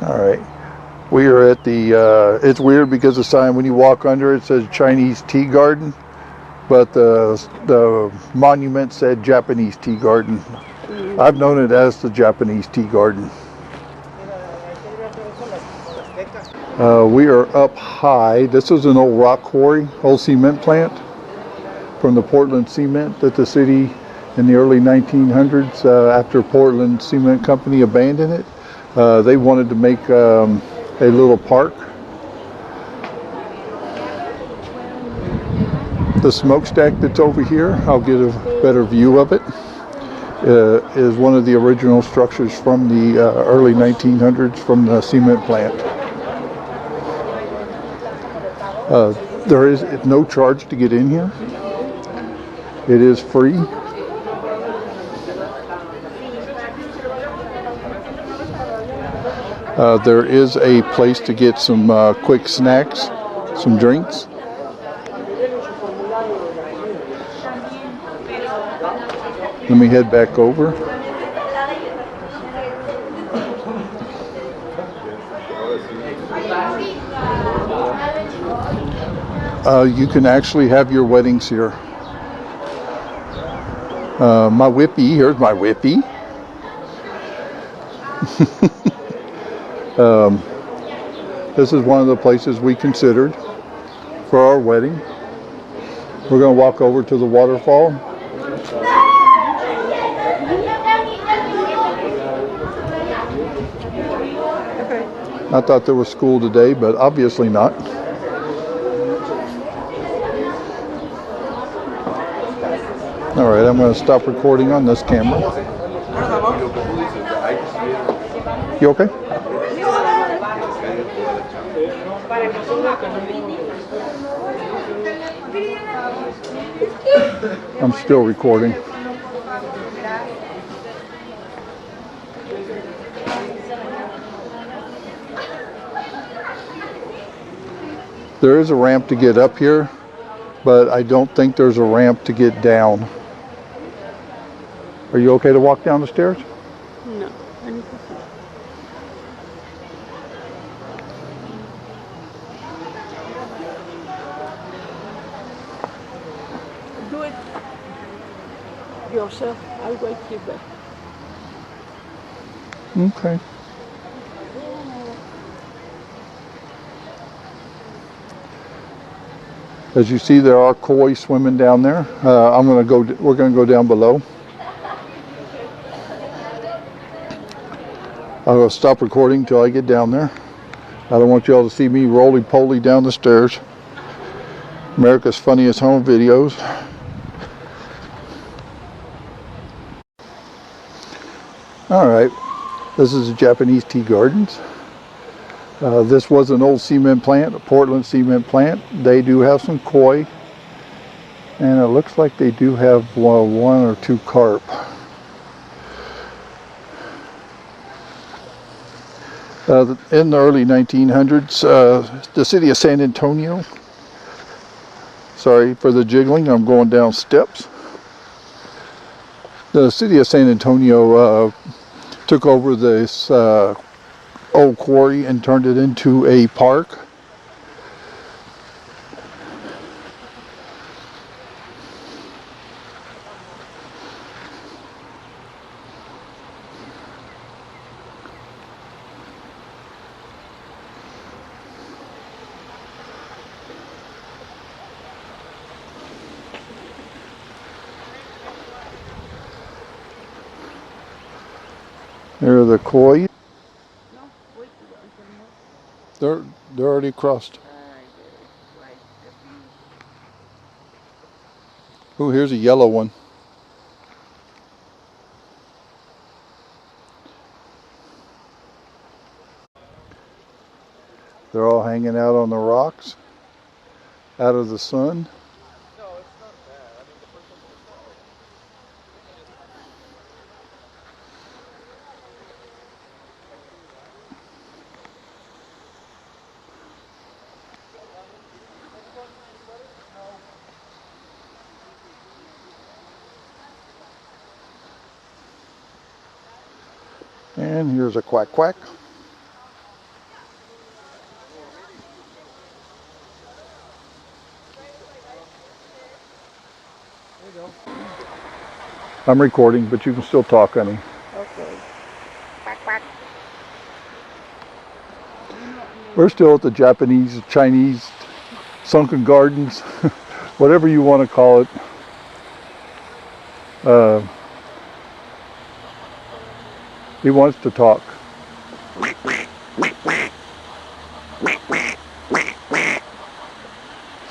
All right. We are at the, it's weird because the sign, when you walk under it, says Chinese Tea Garden, but the monument said Japanese Tea Garden. I've known it as the Japanese Tea Garden. We are up high. This is an old rock quarry, old cement plant from the Portland Cement that the city in the early 1900s, after Portland Cement Company abandoned it, they wanted to make a little park. The smokestack that's over here, I'll get a better view of it, is one of the original structures from the early 1900s from the cement plant. There is no charge to get in here. It is free. There is a place to get some quick snacks, some drinks. Let me head back over. You can actually have your weddings here. My whippy, here's my whippy. This is one of the places we considered for our wedding. We're going to walk over to the waterfall. I thought there was school today, but obviously not. All right, I'm going to stop recording on this camera. You okay? I'm still recording. There is a ramp to get up here, but I don't think there's a ramp to get down. Are you okay to walk down the stairs? No, I need to see. Do it yourself. I'll wait you back. Okay. As you see, there are koi swimming down there. We're going to go down below. I'll stop recording till I get down there. I don't want you all to see me roly-poly down the stairs. America's Funniest Home Videos. All right, this is the Japanese Tea Gardens. This was an old cement plant, a Portland cement plant. They do have some koi, and it looks like they do have one or two carp. In the early 1900s, the city of San Antonio, sorry for the jiggling, I'm going down steps. The city of San Antonio took over this old quarry and turned it into a park. There are the koi. They're already crossed. Oh, here's a yellow one. They're all hanging out on the rocks, out of the sun. And here's a quack quack. I'm recording, but you can still talk, honey. Okay. We're still at the Japanese, Chinese, sunken gardens, whatever you want to call it. He wants to talk.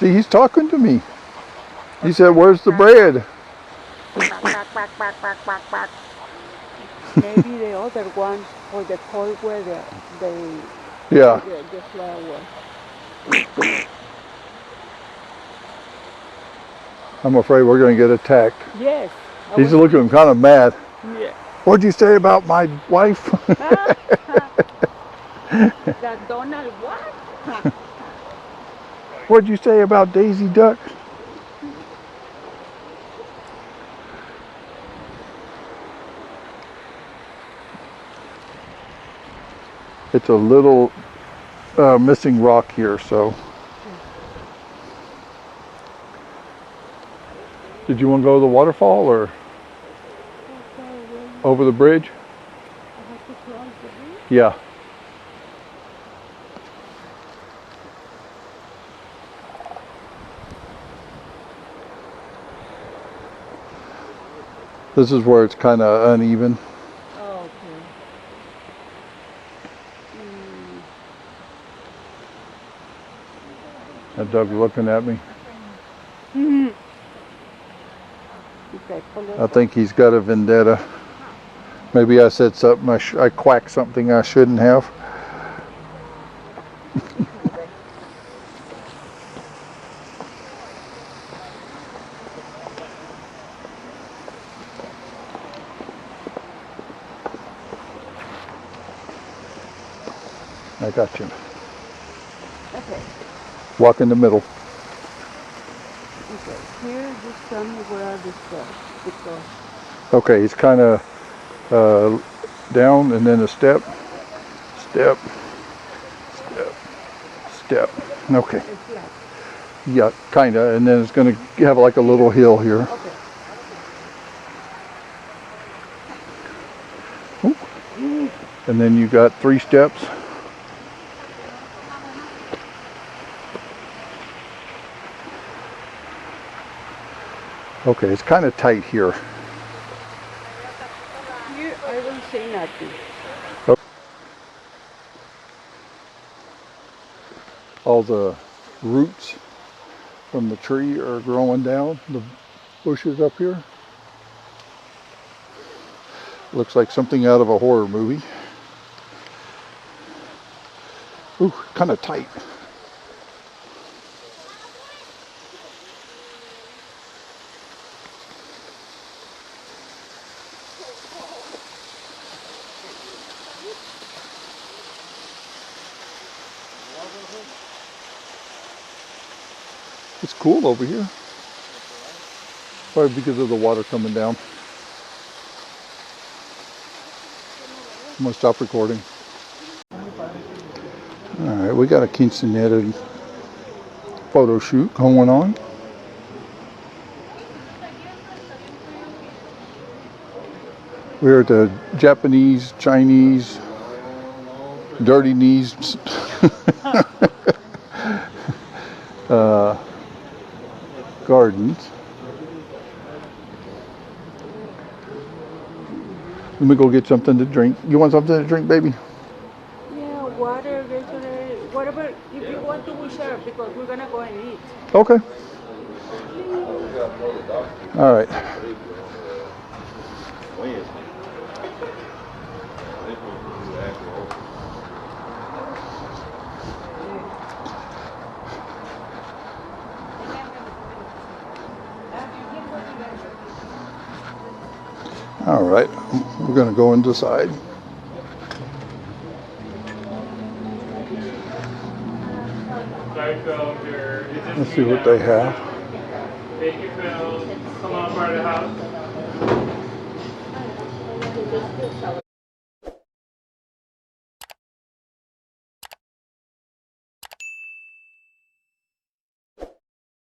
See, he's talking to me. He said, "Where's the bread?" Maybe the other one for the cold weather, Yeah. the flower. I'm afraid we're going to get attacked. Yes. He's looking kind of mad. Yeah. What'd you say about my wife? That Donald what? What'd you say about Daisy Duck? It's a little missing rock here, so. Did you want to go to the waterfall or over the bridge? I have to cross the bridge. Yeah. This is where it's kind of uneven. Oh, okay. That dog looking at me. I think he's got a vendetta. Maybe I said something, I quacked something I shouldn't have. I got you. Okay. Walk in the middle. Okay. Here, just tell me where are the steps. Because Okay, he's kind of down and then a step, step, step, step. Okay. it's flat. Yeah, kind of. And then it's going to have like a little hill here. Okay. Ooh. And then you got 3 steps. Okay, it's kind of tight here. Here, I don't say nothing. All the roots from the tree are growing down the bushes up here. Looks like something out of a horror movie. Ooh, kind of tight. It's cool over here. Probably because of the water coming down. I'm gonna stop recording. Alright, we got a quinceañera photo shoot going on. We're at the Japanese, Chinese, dirty knees gardens. Let me go get something to drink. You want something to drink, baby? Yeah, water, Gatorade, whatever. If you want to, we share because we're gonna go and eat. Okay. All right. All right. We're going to go inside. Let's see what they have. Thank you, Phil. Come on, part of the house.